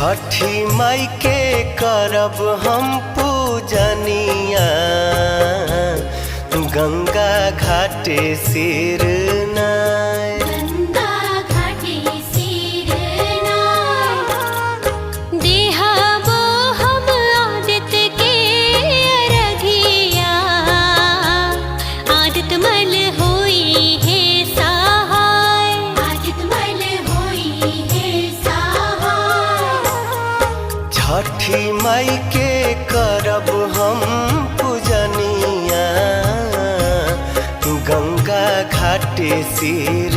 छठी माई के करब हम पूजनिया, गंगा घाटे सिर नाय। गंगा घाटे सिर नाय। देहबो हम आदित्य के अरघिया, आदित्य मल होई है सहाय। आदित्य मल होई है सहाय। छठी माई के करब हम पूजनिया, गंगा घाटे सिर